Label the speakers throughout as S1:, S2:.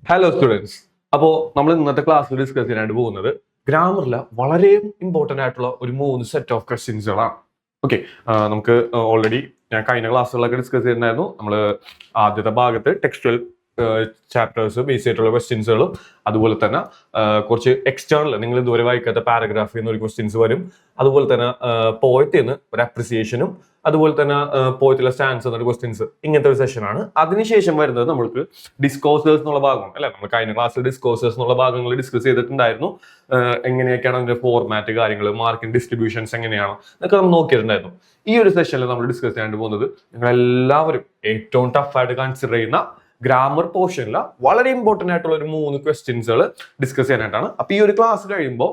S1: Hello students. അപ്പോൾ നമ്മൾ ഇന്നത്തെ ക്ലാസ്സിൽ ഡിസ്കസ് ചെയ്യാനായിട്ട് പോകുന്നത് ഗ്രാമറിലെ വളരെ ഇമ്പോർട്ടൻ്റ് ആയിട്ടുള്ള ഒരു 3 സെറ്റ് ഓഫ് ക്വസ്റ്റ്യൻസുകളാണ്. ഓക്കെ, നമുക്ക് ഓൾറെഡി ഞാൻ കഴിഞ്ഞ ക്ലാസ്സുകളൊക്കെ ഡിസ്കസ് ചെയ്തിട്ടുണ്ടായിരുന്നു. നമ്മൾ ആദ്യത്തെ ഭാഗത്ത് ടെക്സ്റ്റുവൽ ചാപ്റ്റേഴ്സ് ബേസ് ചെയ്തിട്ടുള്ള ക്വസ്റ്റ്യൻസുകളും അതുപോലെ തന്നെ കുറച്ച് എക്സ്റ്റേണൽ നിങ്ങൾ ഇതുവരെ വായിക്കാത്ത പാരഗ്രാഫിൽ നിന്ന് ഒരു ക്വസ്റ്റ്യൻസ് വരും. അതുപോലെ തന്നെ പോയത്തിൽ നിന്ന് ഒരു അപ്രിസിയേഷനും അതുപോലെ തന്നെ പോയത്തിലെ സ്റ്റാൻസ് എന്നൊരു ക്വസ്റ്റ്യൻസ്, ഇങ്ങനത്തെ ഒരു സെഷനാണ്. അതിനുശേഷം വരുന്നത് നമ്മൾക്ക് ഡിസ്കോഴ്സേഴ്സ് എന്നുള്ള ഭാഗം അല്ലെ. നമ്മൾ കഴിഞ്ഞ ക്ലാസ്സിൽ ഡിസ്കോഴ്സേഴ്സ് എന്നുള്ള ഭാഗങ്ങൾ ഡിസ്കസ് ചെയ്തിട്ടുണ്ടായിരുന്നു. എങ്ങനെയൊക്കെയാണ് അതിന്റെ ഫോർമാറ്റ്, കാര്യങ്ങൾ, മാർക്കിംഗ് ഡിസ്ട്രിബ്യൂഷൻസ് എങ്ങനെയാണ് എന്നൊക്കെ നമ്മൾ നോക്കിയിട്ടുണ്ടായിരുന്നു. ഈ ഒരു സെഷനിൽ നമ്മൾ ഡിസ്കസ് ചെയ്യാനായിട്ട് പോകുന്നത് നിങ്ങൾ എല്ലാവരും ഏറ്റവും ടഫായിട്ട് കൺസിഡർ ചെയ്യുന്ന ഗ്രാമർ പോർഷനിൽ വളരെ ഇമ്പോർട്ടൻ്റ് ആയിട്ടുള്ള ഒരു 3 ക്വസ്റ്റ്യൻസുകൾ ഡിസ്കസ് ചെയ്യാനായിട്ടാണ്. അപ്പൊ ഈ ഒരു ക്ലാസ് കഴിയുമ്പോൾ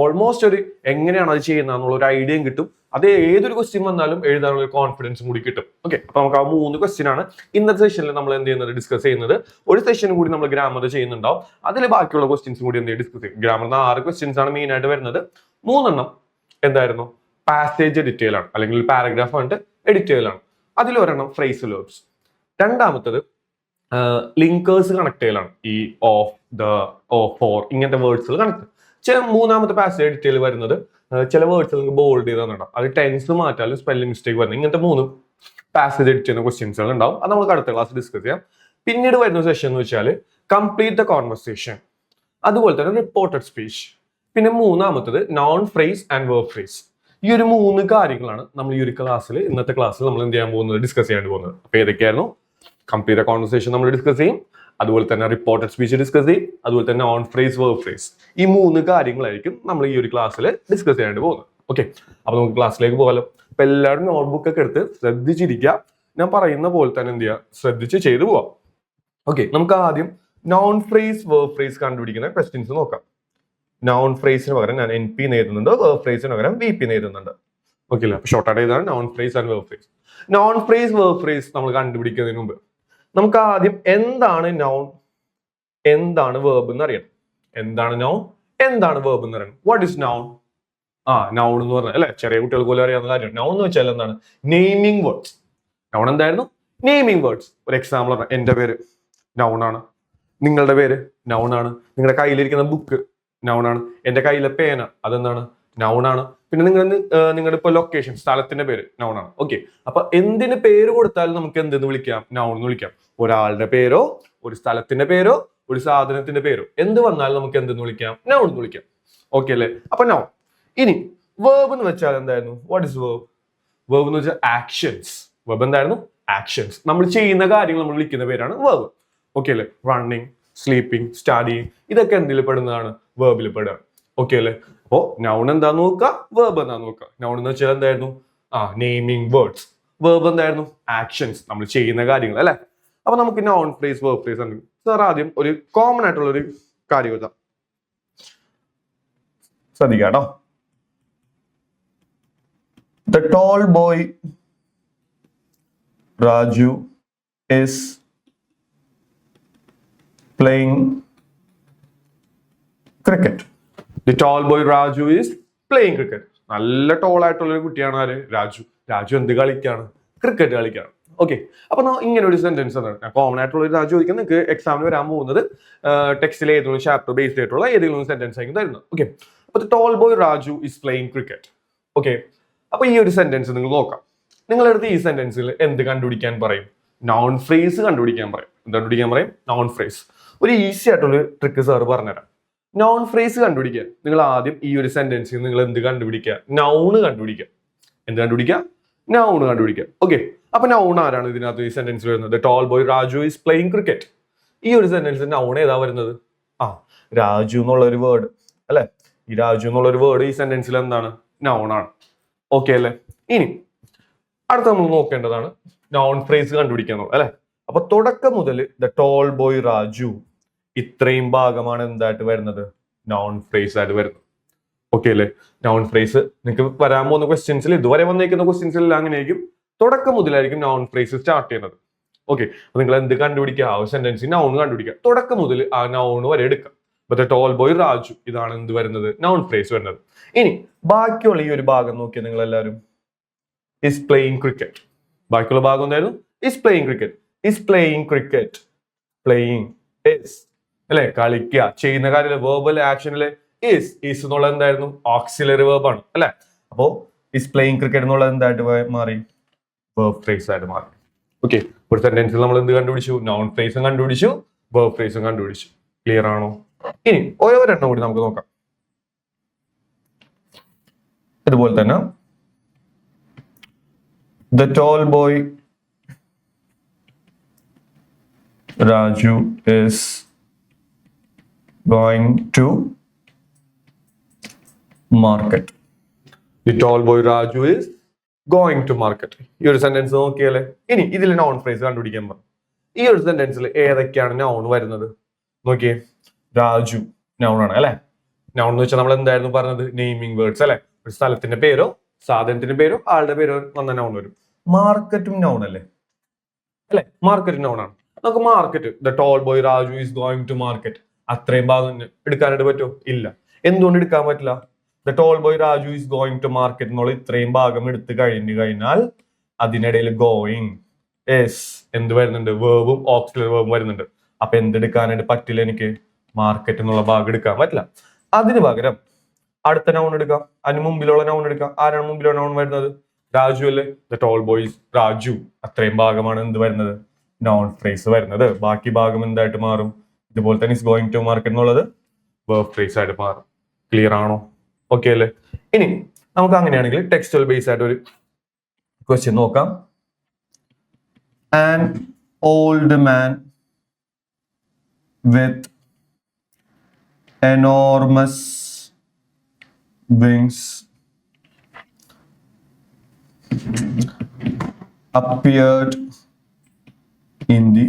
S1: ഓൾമോസ്റ്റ് ഒരു എങ്ങനെയാണ് അത് ചെയ്യുന്നത് എന്നുള്ള ഒരു ഐഡിയയും കിട്ടും. അത് ഏതൊരു ക്വസ്റ്റ്യൻ വന്നാലും എഴുതാനുള്ള ഒരു കോൺഫിഡൻസും കൂടി കിട്ടും. ഓക്കെ, അപ്പൊ നമുക്ക് ആ 3 ക്വസ്റ്റ്യൻ ആണ് ഇന്നത്തെ സെഷനിൽ നമ്മൾ എന്ത് ചെയ്യുന്നത്, ഡിസ്കസ് ചെയ്യുന്നത്. ഒരു സെഷനും കൂടി നമ്മൾ ഗ്രാമർ ചെയ്യുന്നുണ്ടാവും. അതിൽ ബാക്കിയുള്ള ക്വസ്റ്റ്യൻസും കൂടി എന്ത് ഡിസ്കസ് ചെയ്യും. ഗ്രാമറിന് 6 ക്വസ്റ്റ്യൻസ് ആണ് മെയിൻ ആയിട്ട് വരുന്നത്. 3 എന്തായിരുന്നു, പാസേജ് എഡിറ്റേൽ ആണ്, അല്ലെങ്കിൽ പാരഗ്രാഫ് ആയിട്ട് എഡിറ്റേൽ ആണ്. അതിലൊരെണ്ണം ഫ്രേസൽ വെർബ്സ്. രണ്ടാമത്തത് ലിങ്കേഴ്സ് കണക്ട് ചെയ്യലാണ്. ഈ ഓഫ്, ദ, ഓഫ്, ഫോർ ഇങ്ങനത്തെ വേർഡ്സുകൾ കണക്ട്. മൂന്നാമത്തെ പാസേജ് എഡിറ്റേൽ വരുന്നത് ചില വേർഡ്സ് നിങ്ങൾക്ക് ബോൾഡ് ചെയ്ത് തന്നിട്ടുണ്ടാവും. അത് ടെൻസ് മാറ്റാലും സ്പെല്ലിംഗ് മിസ്റ്റേക്ക് വരുന്നത്. ഇങ്ങനത്തെ 3 പാസേജ് എഡിറ്റ് ചെയ്യുന്ന ക്വസ്റ്റ്യൻസുകൾ ഉണ്ടാവും. അത് നമുക്ക് അടുത്ത ക്ലാസ് ഡിസ്കസ് ചെയ്യാം. പിന്നീട് വരുന്ന സെഷൻ എന്ന് വെച്ചാൽ കംപ്ലീറ്റ് ദ കോൺവെർസേഷൻ, അതുപോലെ തന്നെ റിപ്പോർട്ടഡ് സ്പീച്ച്. പിന്നെ മൂന്നാമത്തത് non phrase and verb phrase. ഈ ഒരു 3 കാര്യങ്ങളാണ് നമ്മൾ ഈ ഒരു ക്ലാസ്സിൽ, ഇന്നത്തെ ക്ലാസ്സിൽ നമ്മൾ എന്ത് ചെയ്യാൻ പോകുന്നത്, ഡിസ്കസ് ചെയ്യാൻ പോകുന്നത്. അപ്പൊ ഏതൊക്കെയായിരുന്നു? കംപ്ലീറ്റ് ദ കോൺവെർസേഷൻ നമ്മൾ ഡിസ്കസ് ചെയ്യും, അതുപോലെ തന്നെ റിപ്പോർട്ടഡ് സ്പീച്ച് ഡിസ്കസ് ചെയ്യും, അതുപോലെ തന്നെ ഓൺ ഫ്രേസ്, വേർബ് ഫ്രേസ്. ഈ 3 കാര്യങ്ങളായിരിക്കും നമ്മൾ ഈ ഒരു ക്ലാസ്സിൽ ഡിസ്കസ് ചെയ്യാനായിട്ട് പോകുന്നത്. ഓക്കെ, അപ്പൊ നമുക്ക് ക്ലാസ്സിലേക്ക് പോകാലോ. അപ്പൊ എല്ലാവരും നോട്ട്ബുക്ക് ഒക്കെ എടുത്ത് ശ്രദ്ധിച്ചിരിക്കുക. ഞാൻ പറയുന്ന പോലെ തന്നെ എന്ത് ചെയ്യുക, ശ്രദ്ധിച്ച് ചെയ്തു പോവാം. ഓക്കെ, നമുക്ക് ആദ്യം നോൺ ഫ്രേസ്, വേർബ് ഫ്രേസ് കണ്ടുപിടിക്കുന്ന ക്വസ്റ്റ്യൻസ് നോക്കാം. നോൺ ഫ്രേസിന് പകരം ഞാൻ NP എഴുതുന്നുണ്ട്, വേർബ് ഫ്രേസിന് പകരം VP എഴുതുന്നുണ്ട്. ഓക്കെ അല്ലേ? ഷോർട്ട് ആയിട്ട് ഇതാണ് non phrase and verb phrase. Non phrase, verb phrase നമ്മൾ കണ്ടുപിടിക്കുന്നതിന് മുമ്പ് നമുക്ക് ആദ്യം എന്താണ് നൗൺ, എന്താണ് വേർബ് എന്ന് അറിയണം. എന്താണ് നൗൺ, എന്താണ് വേർബ് എന്ന് അറിയണം. What is noun? നൗൺ എന്ന് പറഞ്ഞാൽ അല്ലെ, ചെറിയ കുട്ടികൾ പോലും അറിയാവുന്ന കാര്യം. നൗൺ എന്ന് വെച്ചാൽ എന്താണ്? Naming words. നൗൺ എന്തായിരുന്നു? Naming words. ഒരു എക്സാമ്പിൾ ആണ്, എന്റെ പേര് നൗൺ ആണ്, നിങ്ങളുടെ പേര് നൗൺ ആണ്, നിങ്ങളുടെ കയ്യിലിരിക്കുന്ന ബുക്ക് നൗൺ ആണ്, എന്റെ കയ്യിലെ പേന അതെന്താണ്? നൗൺ ആണ്. പിന്നെ നിങ്ങളുടെ ഇപ്പൊ ലൊക്കേഷൻ, സ്ഥലത്തിന്റെ പേര് നൗൺ ആണ്. ഓക്കെ, അപ്പൊ എന്തിന് പേര് കൊടുത്താലും നമുക്ക് എന്തെന്ന് വിളിക്കാം? നൗൺ എന്ന് വിളിക്കാം. ഒരാളുടെ പേരോ, ഒരു സ്ഥലത്തിന്റെ പേരോ, ഒരു സാധനത്തിന്റെ പേരോ എന്ത് വന്നാലും നമുക്ക് എന്തെന്ന് വിളിക്കാം? നൗൺ എന്ന് വിളിക്കാം. ഓക്കെ അല്ലേ? അപ്പൊ നൗൺ. ഇനി വേർബ് എന്ന് വെച്ചാൽ എന്തായിരുന്നു? What is verb? വേർബ് എന്ന് വെച്ചാൽ ആക്ഷൻസ്. വേർബ് എന്തായിരുന്നു? ആക്ഷൻസ്. നമ്മൾ ചെയ്യുന്ന കാര്യങ്ങൾ നമ്മൾ വിളിക്കുന്ന പേരാണ് വേർബ്. ഓക്കെ അല്ലേ? റണ്ണിങ്, സ്ലീപ്പിംഗ്, സ്റ്റഡിങ് ഇതൊക്കെ എന്തിൽ പെടുന്നതാണ്? വേർബിൽ പെടുക. ഓക്കെ അല്ലേ? അപ്പോ നൗൺ എന്താന്ന് നോക്കുക, വേർബ് എന്താന്ന് നോക്കുക. നൗൺ എന്ന് വെച്ചാൽ എന്തായിരുന്നു? Naming words. വേർബ് എന്തായിരുന്നു? ആക്ഷൻസ്, നമ്മൾ ചെയ്യുന്ന കാര്യങ്ങൾ അല്ലെ. അപ്പൊ നമുക്ക് നോൺ ഫ്രേസ്, വേർബ് ഫ്രേസ് ഉണ്ട്. സാർ ആദ്യം ഒരു കോമൺ ആയിട്ടുള്ള ഒരു കാര്യം എഴുതാം, ശ്രദ്ധിക്കാം കേട്ടോ. The tall boy Raju is playing cricket. The tall boy Raju is playing cricket. നല്ല ടോൾ ആയിട്ടുള്ള ഒരു കുട്ടിയാണ് ആര്? രാജു. രാജു എന്ത് കളിക്കാണ്? ക്രിക്കറ്റ് കളിക്കാണ്. ഓക്കെ, അപ്പൊ ഇങ്ങനെ ഒരു സെന്റൻസ് ആണ് കോമൺ ആയിട്ടുള്ള ഒരു രാജു ചോദിക്കാൻ. നിങ്ങൾക്ക് എക്സാമിന് വരാൻ പോകുന്നത് ടെക്സ്റ്റിൽ ഏതെങ്കിലും ചാപ്റ്റർ ബേസ്ഡ് ആയിട്ടുള്ള ഏതെങ്കിലും സെന്റൻസ് ആയിരിക്കും തരുന്നത്. ഓക്കെ, അപ്പൊ toll boy Raju is playing cricket. Okay, അപ്പൊ ഈ ഒരു സെന്റൻസ് നിങ്ങൾ നോക്കാം. നിങ്ങളടുത്ത് ഈ സെന്റൻസിൽ എന്ത് കണ്ടുപിടിക്കാൻ പറയും? നോൺ ഫ്രേസ് കണ്ടുപിടിക്കാൻ പറയും. എന്ത് കണ്ടുപിടിക്കാൻ പറയും? Non phrase. ഒരു ഈസി ആയിട്ടുള്ള ട്രിക്ക് സാർ പറഞ്ഞുതരാം. നോൺ ഫ്രേസ് കണ്ടുപിടിക്കാൻ നിങ്ങൾ ആദ്യം ഈ ഒരു സെന്റൻസിൽ നിങ്ങൾ എന്ത് കണ്ടുപിടിക്കുക? നൗണ് കണ്ടുപിടിക്കുക. എന്ത് കണ്ടുപിടിക്കുക? നൗണ് കണ്ടുപിടിക്കുക. ഓക്കെ, അപ്പൊ നൗൺ ആരാണ് ഇതിനകത്ത് ഈ സെന്റൻസിൽ വരുന്നത്? Toll boy Raju is playing cricket. ഈ ഒരു സെന്റൻസിൽ നൗൺ ഏതാ വരുന്നത്? രാജു എന്നുള്ള ഒരു വേർഡ് അല്ലെ. ഈ രാജു എന്നുള്ള ഒരു വേർഡ് ഈ സെന്റൻസിൽ എന്താണ്? നൗൺ ആണ്. ഓക്കെ അല്ലേ? ഇനി അടുത്ത നമ്മൾ നോക്കേണ്ടതാണ് നോൺ ഫ്രേസ് കണ്ടുപിടിക്കാന്നുള്ളത് അല്ലെ. അപ്പൊ തുടക്കം മുതൽ ദ ടോൾ ബോയ് രാജു ഇത്രയും ഭാഗമാണ് എന്തായിട്ട് വരുന്നത്? നോൺ ഫ്രേസ് ആയിട്ട് വരുന്നത്. ഓക്കെ അല്ലേ? നോൺ ഫ്രേസ് നിങ്ങൾക്ക് വരാൻ പോകുന്ന ക്വസ്റ്റ്യൻസിൽ, ഇതുവരെ വന്നേക്കുന്ന ക്വസ്റ്റ്യൻസിൽ അങ്ങനെയായിരിക്കും. തുടക്കം മുതലായിരിക്കും നോൺ ഫ്രേസ് സ്റ്റാർട്ട് ചെയ്യുന്നത്. ഓക്കെ, അപ്പൊ നിങ്ങൾ എന്ത് കണ്ടുപിടിക്കുക? ആ സെന്റൻസിൽ നൗൺ കണ്ടുപിടിക്കുക. തുടക്കം മുതൽ ആ നൗൺ വരെ എടുക്കാം. ദ ടോൾ ബോയ് രാജു, ഇതാണ് എന്ത് വരുന്നത്? നോൺ ഫ്രേസ് വരുന്നത്. ഇനി ബാക്കിയുള്ള ഈ ഒരു ഭാഗം നോക്കിയാൽ നിങ്ങൾ എല്ലാവരും is playing cricket. ബാക്കിയുള്ള ഭാഗം എന്തായിരുന്നു? is playing cricket. is playing cricket. playing is അല്ലെ? കളിക്കുക, ചെയ്യുന്ന കാര്യമില്ല. വേർബൽ ആക്ഷനില് ഈസ് എന്നുള്ളത് എന്തായിരുന്നു? ഓക്സിലറി വേർബ് ആണ് അല്ലെ? അപ്പോ ഈസ് പ്ലേയിങ് ക്രിക്കറ്റ് എന്നുള്ളത് എന്തായിട്ട് മാറി? വേർബ് ഫ്രേസ് ആയിട്ട് മാറി. ഓക്കെ, ഒരു സെന്റൻസിൽ നമ്മൾ എന്ത് കണ്ടുപിടിച്ചു? നൗൺ ഫ്രേസും കണ്ടുപിടിച്ചു, വേർബ് ഫ്രേസും കണ്ടുപിടിച്ചു. ക്ലിയർ ആണോ? ഇനി ഒരെണ്ണം കൂടി നമുക്ക് നോക്കാം. ഇതുപോലെ തന്നെ the tall boy Raju is going to market. The tall boy Raju is going to market. ഈ ഒരു സെന്റൻസ് നോക്കിയാലേ. ഇനി ഇതിൽ നൗൺ ഫ്രേസ് കണ്ടുപിടിക്കാൻ പറഞ്ഞു. ഈ ഒരു സെന്റൻസിൽ ഏതൊക്കെയാണ് നൗൺ വരുന്നത് നോക്കിയേ. രാജു നൗൺ ആണ് അല്ലെ? നൗൺ എന്ന് വെച്ചാൽ നമ്മൾ എന്തായിരുന്നു പറഞ്ഞത്? നെയിമിംഗ് വേർഡ്സ് അല്ലെ? ഒരു സ്ഥലത്തിന്റെ പേരോ സാധനത്തിന്റെ പേരോ ആളുടെ പേരോ വന്ന നൗൺ വരും. മാർക്കറ്റും നൗൺ അല്ലേ? അല്ലെ? മാർക്കറ്റ് നൗൺ ആണ്. നമുക്ക് market, the tall boy Raju is going to market, അത്രയും ഭാഗം എടുക്കാനായിട്ട് പറ്റുമോ? ഇല്ല. എന്തുകൊണ്ട് എടുക്കാൻ പറ്റില്ല? The tall boy Raju is going to market എന്നുള്ള ഇത്രയും ഭാഗം എടുത്ത് കഴിഞ്ഞാൽ അതിനിടയിൽ ഗോയിങ് എന്ത് വരുന്നുണ്ട്? വേർബും ഓക്സിലറി വേർബും വരുന്നുണ്ട്. അപ്പൊ എന്തെടുക്കാനായിട്ട് പറ്റില്ല? എനിക്ക് മാർക്കറ്റ് എന്നുള്ള ഭാഗം എടുക്കാൻ പറ്റില്ല. അതിന് പകരം അടുത്ത നൗൺ എടുക്കാം, അതിന് മുമ്പിലുള്ള നൗൺ എടുക്കാം. ആരാണ് മുമ്പിലുള്ള നൗൺ വരുന്നത്? രാജു അല്ലേ? ദ ടോൾ ബോയ്സ് രാജു, അത്രയും ഭാഗമാണ് എന്ത് വരുന്നത്? നൗൺ ഫ്രേസ് വരുന്നത്. ബാക്കി ഭാഗം എന്തായിട്ട് മാറും? ഇതുപോലെ തന്നെ ഇസ് ഗോയിങ് ടു മാർക്കറ്റ് എന്നുള്ളത് വേർബ് ഫ്രേസ് ആയിട്ട് മാറും. ക്ലിയർ ആണോ? ഓക്കെ അല്ലേ? ഇനി നമുക്ക് അങ്ങനെയാണെങ്കിൽ ടെക്സ്റ്റൽ ബേസ് ആയിട്ട് ഒരു ക്വസ്റ്റ്യൻ നോക്കാം. An old man with enormous wings appeared in the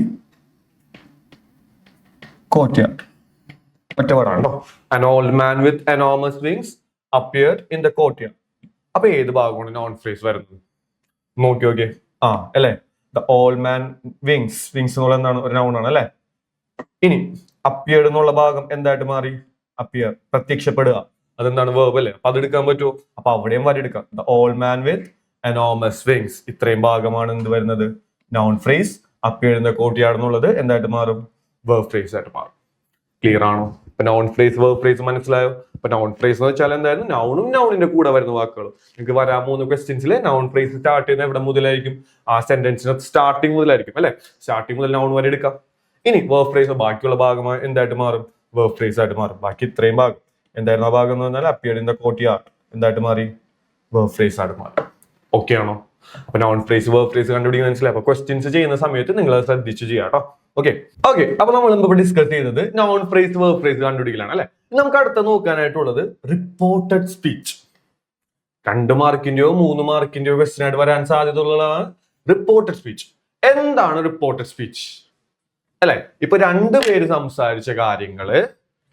S1: courtyard. An old man with enormous wings appeared in the courtyard. അപ്പൊ ഏത് ഭാഗമാണ് നോൺ ഫ്രേസ് വരുന്നത്? നോക്കി അല്ലെ? ദ ഓൾഡ് മാൻ വിങ്സ് എന്നുള്ള എന്താണ്? ഒരു നൗൺ ആണ് അല്ലെ? ഇനി അപ്പിയർഡ് എന്നുള്ള ഭാഗം എന്തായിട്ട് മാറി? അപ്പിയർ, പ്രത്യക്ഷപ്പെടുക. അതെന്താണ്? വേർബ് അല്ലേ? അപ്പൊ അതെടുക്കാൻ പറ്റുമോ? അപ്പൊ അവിടെയും വരെ എടുക്കാം. The old man with enormous wings, ഇത്രയും ഭാഗമാണ് എന്ത് വരുന്നത്? Noun phrase. Appeared in the courtyard എന്നുള്ളത് എന്തായിട്ട് മാറും? വേർബ് ഫ്രേസ് ആയിട്ട് മാറും. ക്ലിയർ ആണോ? ഇപ്പൊ നൗൺ ഫ്രേസ് വേർബ് ഫ്രേസ് മനസ്സിലായോ? ഇപ്പൊ നൗൺ ഫ്രേസ് എന്ന് വെച്ചാൽ എന്തായിരുന്നു? നൗണും നൗണിന്റെ കൂടെ വരുന്ന വാക്കുകൾ. നിങ്ങൾക്ക് വരാൻ 3 ക്വസ്റ്റ്യൻസിൽ നൗൺ ഫ്രേസ് സ്റ്റാർട്ട് ചെയ്യുന്ന എവിടെ മുതലായിരിക്കും? ആ സെന്റൻസിന്റെ സ്റ്റാർട്ടിങ് മുതലായിരിക്കും അല്ലെ? സ്റ്റാർട്ടിങ് മുതൽ നൗൺ വരെ എടുക്കാം. ഇനി വേർബ് ഫ്രേസ് ബാക്കിയുള്ള ഭാഗമായി എന്തായിട്ട് മാറും? വേർബ് ഫ്രേസ് ആയിട്ട് മാറും. ബാക്കി ഇത്രയും ഭാഗം എന്തായിരുന്നു? ആ ഭാഗം എന്ന് പറഞ്ഞാൽ അപ്പിയർഡ് ഇൻ ദ കോർട്ട്യാർഡ് എന്തായിട്ട് മാറി? വേർബ് ഫ്രേസ് ആയിട്ട് മാറി. ഓക്കെ ആണോ? അപ്പൊ നോൺ ഫ്രേസ് വേർബ് ഫ്രേസ് കണ്ടുപിടിക്കാൻ മനസ്സിലായി. അപ്പൊ ക്വസ്റ്റ്യൻസ് ചെയ്യുന്ന സമയത്ത് നിങ്ങൾ അത് ശ്രദ്ധിച്ച് ചെയ്യാം കേട്ടോ. ഓക്കെ. അപ്പൊ നമ്മൾ ഇപ്പൊ ഡിസ്കസ് ചെയ്തത് നോൺ ഫ്രേസ് വേർബ് ഫ്രേസ് കണ്ടുപിടിക്കലാണ് അല്ലെ? നമുക്ക് അടുത്ത നോക്കാനായിട്ടുള്ളത് റിപ്പോർട്ടഡ് സ്പീച്ച്. 2 മാർക്കിന്റെയോ 3 മാർക്കിന്റെയോ ക്വസ്റ്റ്യൻ ആയിട്ട് വരാൻ സാധ്യതയുള്ളതാണ് റിപ്പോർട്ടഡ് സ്പീച്ച്. എന്താണ് റിപ്പോർട്ടഡ് സ്പീച്ച് അല്ലെ? ഇപ്പൊ 2 പേര് സംസാരിച്ച കാര്യങ്ങള്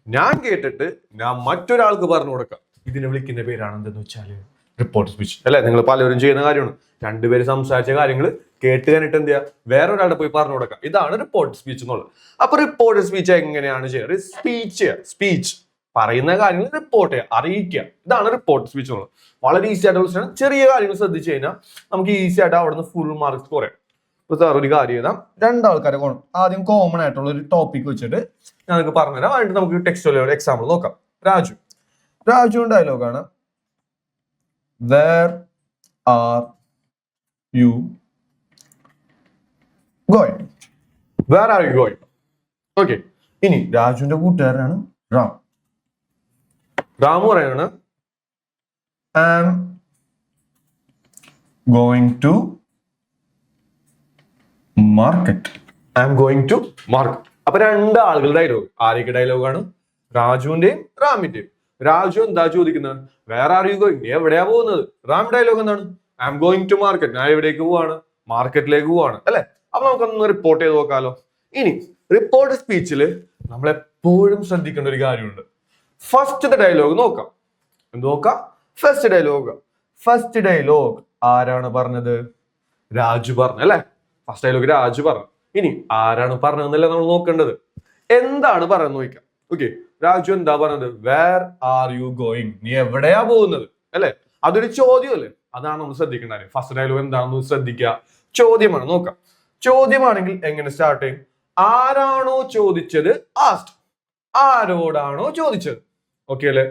S1: ഞാൻ കേട്ടിട്ട് ഞാൻ മറ്റൊരാൾക്ക് പറഞ്ഞു കൊടുക്കാം. ഇതിനെ വിളിക്കുന്ന പേരാണ് എന്തെന്ന് വെച്ചാല് റിപ്പോർട്ടഡ് സ്പീച്ച് അല്ലെ? നിങ്ങൾ പലരും ചെയ്യുന്ന കാര്യമാണ്. 2 പേര് സംസാരിച്ച കാര്യങ്ങൾ കേട്ട് കഴിഞ്ഞിട്ട് എന്ത് ചെയ്യുക? വേറൊരാളുടെ പോയി പറഞ്ഞു കൊടുക്കാം. ഇതാണ് റിപ്പോർട്ടഡ് സ്പീച്ച് എന്നുള്ളത്. അപ്പൊ റിപ്പോർട്ടഡ് സ്പീച്ച് എങ്ങനെയാണ് ചെയ്യുക? സ്പീച്ച് പറയുന്ന കാര്യങ്ങൾ റിപ്പോർട്ട് ചെയ്യുക, അറിയിക്കുക. ഇതാണ് റിപ്പോർട്ടഡ് സ്പീച്ച് എന്നുള്ളത്. വളരെ ഈസി ആയിട്ട് വിളിച്ചാണ്. ചെറിയ കാര്യങ്ങൾ ശ്രദ്ധിച്ചു കഴിഞ്ഞാൽ നമുക്ക് ഈസി ആയിട്ട് അവിടുന്ന് ഫുൾ മാർക്ക് സ്കോർ ചെയ്യാം. സാർ ഒരു കാര്യം ചെയ്താൽ 2 ആൾക്കാരെ ആദ്യം കോമൺ ആയിട്ടുള്ള ഒരു ടോപ്പിക് വെച്ചിട്ട് ഞങ്ങൾക്ക് പറഞ്ഞുതരാം. അതിന് നമുക്ക് ടെക്സ്റ്റ് എക്സാമ്പിൾ നോക്കാം. Raju ഡയലോഗാണ്. Where are you going? Where are you going? Okay. ഇനി രാജുവിന്റെ കൂട്ടുകാരനാണ് രാമു പറയാണ് I am going to market. അപ്പൊ 2 ആളുകളുടെ ഡയലോഗ്. ആരൊക്കെ ഡയലോഗാണ്? രാജുവിന്റെയും റാമിന്റെയും. രാജു എന്താ ചോദിക്കുന്നത്? വേറെ ആർ യു ഗോയിങ്? എവിടെയാ പോകുന്നത്? റാം ഡയലോഗ് എന്താണ്? I am going to market. ഞാൻ എവിടേക്ക് പോവാണ്? മാർക്കറ്റിലേക്ക് പോവാണ് അല്ലെ? അപ്പൊ നമുക്കൊന്ന് റിപ്പോർട്ട് ചെയ്ത് നോക്കാലോ. ഇനി റിപ്പോർട്ട് സ്പീച്ചിൽ നമ്മൾ എപ്പോഴും ശ്രദ്ധിക്കേണ്ട ഒരു കാര്യമുണ്ട്. ഫസ്റ്റ് ഡയലോഗ് നോക്കാം. എന്ത് നോക്കാം? ഫസ്റ്റ് ഡയലോഗ് ആരാണ് പറഞ്ഞത്? രാജു പറഞ്ഞു അല്ലെ? ഫസ്റ്റ് ഡയലോഗ് രാജു പറഞ്ഞു. ഇനി ആരാണ് പറഞ്ഞതെന്നല്ല നമ്മൾ നോക്കേണ്ടത്. എന്താണ് പറയുന്നത് നോക്കാം. ഓക്കെ, രാജു എന്താ പറഞ്ഞത്? Where are you going? നീ എവിടെയാ പോകുന്നത് അല്ലെ? അതൊരു ചോദ്യമല്ലേ? അതാണ് നമ്മൾ ശ്രദ്ധിക്കേണ്ടത്. ഫസ്റ്റ് ഡയലോഗ് എന്താണെന്ന് ശ്രദ്ധിക്കുക. ചോദ്യമാണ്. നോക്കാം. ചോദ്യമാണെങ്കിൽ എങ്ങനെ സ്റ്റാർട്ട് ചെയ്യും? ആരാണോ ചോദിച്ചത് ആസ്ക്ഡ്. ആരോടാണോ ചോദിച്ചത്. ഓക്കെ അല്ലെ?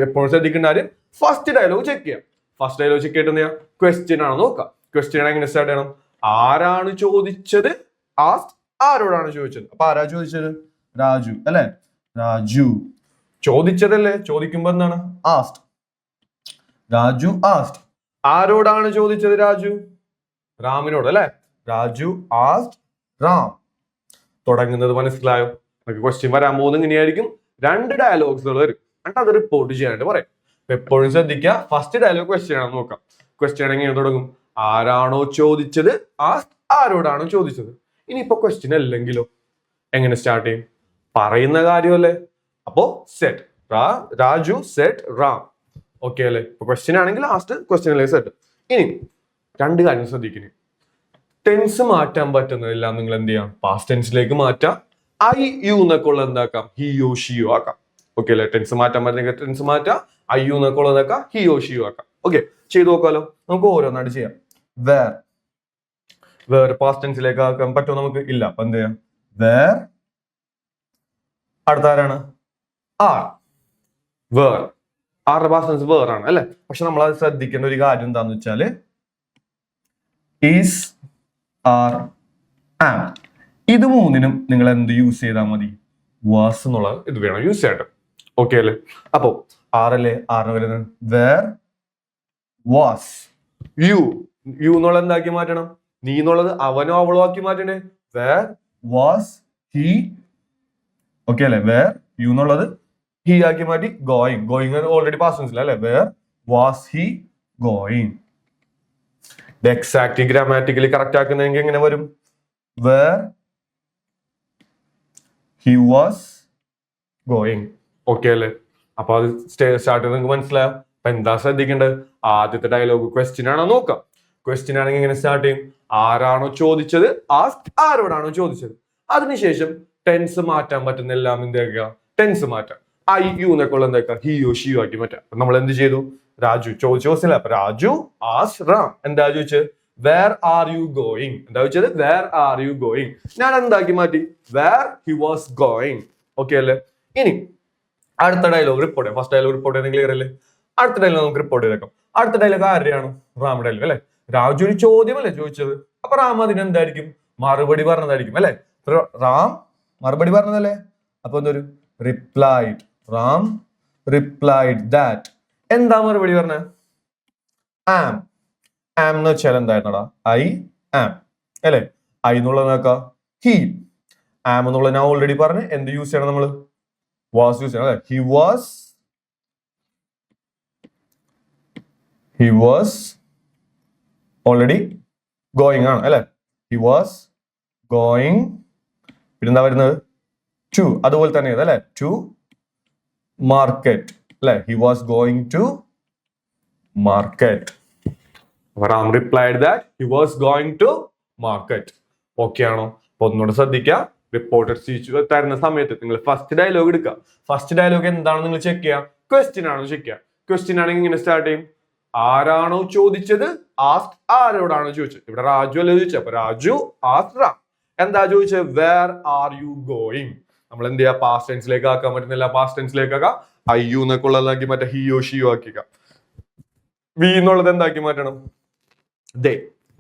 S1: എപ്പോഴും ശ്രദ്ധിക്കേണ്ട കാര്യം ഫസ്റ്റ് ഡയലോഗ് ചെക്ക് ചെയ്യാം. ഫസ്റ്റ് ഡയലോഗ് ചെക്ക് ചെയ്തിട്ട് എന്ത് ക്വസ്റ്റ്യൻ ആണോ നോക്കാം. ക്വസ്റ്റ്യൻ എങ്ങനെ സ്റ്റാർട്ട് ചെയ്യണം? ആരാണ് ചോദിച്ചത്? ആസ്റ്റ് ആരോടാണ് ചോദിച്ചത്? അപ്പൊ ആരാ ചോദിച്ചത്? രാജു അല്ലെ? രാജു ചോദിച്ചതല്ലേ? ചോദിക്കുമ്പോ എന്താണ്? ആസ്റ്റ്. രാജു ആസ്റ്റ്. ആരോടാണ് ചോദിച്ചത്? രാജു റാമിനോട് അല്ലെ? രാജു ആസ്റ്റ് റാം. തുടങ്ങുന്നത് മനസ്സിലായോ? നമുക്ക് ക്വസ്റ്റ്യൻ വരാൻ പോകുന്നത് ഇങ്ങനെയായിരിക്കും. 2 ഡയലോഗ്സുകൾ വരും, എന്നിട്ട് അത് റിപ്പോർട്ട് ചെയ്യാനായിട്ട് പറയും. എപ്പോഴും ശ്രദ്ധിക്കുക, ഫസ്റ്റ് ഡയലോഗ് ക്വസ്റ്റ്യൻ ആണെന്ന് നോക്കാം. ക്വസ്റ്റ്യൻ എങ്ങനെ തുടങ്ങും? ആരാണോ ചോദിച്ചത് ആസ്റ്റ് ആരോടാണോ ചോദിച്ചത്. ഇനിയിപ്പോ ക്വസ്റ്റ്യൻ അല്ലെങ്കിലോ എങ്ങനെ സ്റ്റാർട്ട് ചെയ്യും? പറയുന്ന കാര്യമല്ലേ? അപ്പോ set Raju set Ram. Okay അല്ലെ? ഇപ്പൊ ക്വസ്റ്റ്യൻ ആണെങ്കിൽ ലാസ്റ്റ് ക്വസ്റ്റ്യനിലേക്ക് സെറ്റ്. ഇനി 2 കാര്യം ശ്രദ്ധിക്കുന്നു. ടെൻസ് മാറ്റാൻ പറ്റുന്നതെല്ലാം നിങ്ങൾ എന്ത് ചെയ്യാം? പാസ്റ്റ് ടെൻസിലേക്ക് മാറ്റാം. ഐ യു എന്നൊക്കെ ഉള്ള എന്താക്കാം? ഹിയോ ഷിയോ ആക്കാം. ഓക്കെ അല്ലെ? ടെൻസ് മാറ്റാൻ പറ്റുന്ന ടെൻസ് മാറ്റാം. ഐ യു എന്നൊക്കെ ഉള്ളതാക്കാം. ഹിയോ ഷിയോ ആക്കാം. ഓക്കെ, ചെയ്ത് നോക്കാലോ. നമുക്ക് ഓരോന്നായിട്ട് ചെയ്യാം. വേർ പാസ്റ്റ് ടെൻസിലേക്ക് ആക്കാൻ പറ്റുമോ? നമുക്ക് ഇല്ല. അപ്പൊ എന്ത് ചെയ്യാം? വേർ. അടുത്ത ആരാണ്? ആർ. വേർ. ആറുടെ പാസ്റ്റ് ടെൻസ് വേർ ആണ് അല്ലെ? പക്ഷെ നമ്മൾ അത് ശ്രദ്ധിക്കേണ്ട ഒരു കാര്യം എന്താന്ന് വെച്ചാല് ഈസ്, ആർ, ആം. ഇത് മൂന്നിനും നിങ്ങൾ എന്ത് യൂസ് ചെയ്താൽ മതി? വാസ് എന്നുള്ള ഇത് വേണം യൂസ് ചെയ്യട്ടെ. ഓക്കെ അല്ലേ? അപ്പോ ആറല്ലേ? ആറിന് വരുന്നത് വേർ വാസ്. യു എന്നുള്ളത് എന്താക്കി മാറ്റണം? നീ എന്നുള്ളത് അവനോ അവളോ ആക്കി മാറ്റണേ. Where was he. ഓക്കെ അല്ലെ? വേർ യു എന്നുള്ളത് ഹി ആക്കി മാറ്റി ഗോയിങ് ഓൾറെഡി പാസ്റ്റ് ടെൻസിൽ അല്ലെ? Where was he going. Exact grammatically correct ആക്കുന്നെങ്കിൽ എങ്ങനെ വരും? Where he was going. Okay അല്ലേ? അപ്പൊ അത് സ്റ്റാർട്ട് നിങ്ങൾക്ക് മനസ്സിലായോ? അപ്പൊ എന്താ ശ്രദ്ധിക്കേണ്ടത്? ആദ്യത്തെ ഡയലോഗ് ക്വസ്റ്റ്യൻ ആണോ നോക്കാം. ക്വസ്റ്റ്യൻ ആണെങ്കിൽ എങ്ങനെ സ്റ്റാർട്ട് ചെയ്യും? ആരാണോ ചോദിച്ചത് ആസ്റ്റ് ആരോടാണോ ചോദിച്ചത്. അതിനുശേഷം ടെൻസ് മാറ്റാൻ പറ്റുന്ന എല്ലാം എന്താക്കുക? ടെൻസ് മാറ്റാം. ഐ യു എന്നൊക്കെ ഉള്ള എന്താക്കുക? ഹിയോ ഷിയോ ആക്കി മാറ്റാം. നമ്മൾ എന്ത് ചെയ്തു? രാജു ചോദിച്ച ക്വസ്റ്റ്യൻ. അപ്പൊ രാജു ആസ്റ്റ് റാം. എന്താ ചോദിച്ചത്? Where are you going. എന്താ ചോദിച്ചത്? Where are you going. ഞാൻ എന്താക്കി മാറ്റി? Where he was going. Okay അല്ലേ? ഇനി അടുത്ത ഡയലോഗ് റിപ്പോർട്ട് ചെയ്യാം. ഫസ്റ്റ് ഡയലോഗ് റിപ്പോർട്ട് ചെയ്യുന്നത് ക്ലിയർ അല്ലേ? അടുത്ത ഡയലോഗ് നമുക്ക് റിപ്പോർട്ട് ചെയ്തേക്കാം. അടുത്ത ഡയലോഗ് ആരുടെയാണ്? റാം ഡയലോഗ് അല്ലെ? രാജു ഒരു ചോദ്യമല്ലേ ചോദിച്ചത്? അപ്പൊ റാം അതിനെന്തായിരിക്കും? മറുപടി പറഞ്ഞതായിരിക്കും അല്ലെ? റാം മറുപടി പറഞ്ഞതല്ലേ? അപ്പൊ എന്തൊരു റിപ്ലൈഡ്. Ram replied that. എന്താ മറുപടി പറഞ്ഞ? ആം. ആം എന്ന് വെച്ചാൽ എന്തായിരുന്നടാ? ഐ ആം അല്ലെ? ഐ എന്നുള്ളത് നോക്ക ഹി. ആം എന്നുള്ളത് ഞാൻ ഓൾറെഡി പറഞ്ഞു. എന്ത് യൂസ് ചെയ്യണം നമ്മള്? വാസ് യൂസ് ചെയ്യണം അല്ലെ? ഹി വാസ് ഓൾറെഡി ഗോയിങ് ആണ് അല്ലെ? He was going. പിന്നെന്താ വരുന്നത്? ടു. അതുപോലെ തന്നെ അല്ലെ? ടു മാർക്കറ്റ് അല്ലെ? He was going to market. Ram replied that he was going to market. Okay ആണോ? അപ്പൊ ഒന്നുകൂടെ ശ്രദ്ധിക്കുക. റിപ്പോർട്ടഡ് സ്പീച്ച് തരുന്ന സമയത്ത് നിങ്ങൾ ഫസ്റ്റ് ഡയലോഗ് എടുക്കുക. ഫസ്റ്റ് ഡയലോഗ് എന്താണെന്ന് നിങ്ങൾ ചെക്ക് ചെയ്യുക. ക്വസ്റ്റ്യൻ ആണോ ചെക്ക് ചെയ്യുക. ക്വസ്റ്റ്യൻ ആണെങ്കിൽ ഇങ്ങനെ സ്റ്റാർട്ട് ചെയ്യും. ആരാണോ ചോദിച്ചത് ആസ്റ്റ് ആരോടാണോ ചോദിച്ചത്. ഇവിടെ രാജു അല്ലേ ചോദിച്ചത്? അപ്പൊ രാജു ആസ്റ്റ് റാം. എന്താ ചോദിച്ചത്? Where are you going. നമ്മൾ എന്ത് ചെയ്യുക? പാസ്റ്റ് ടെൻസിലേക്ക് ആക്കാൻ പറ്റുന്നില്ല. പാസ്റ്റ് ടെൻസിലേക്ക് ആക്കാം. ഐ യു എന്നൊക്കെ ഉള്ളതാക്കി മറ്റേ ഹിയോ ഷിയോ ആക്കിക്കാം. വി എന്നുള്ളത് എന്താക്കി മാറ്റണം? ദേ.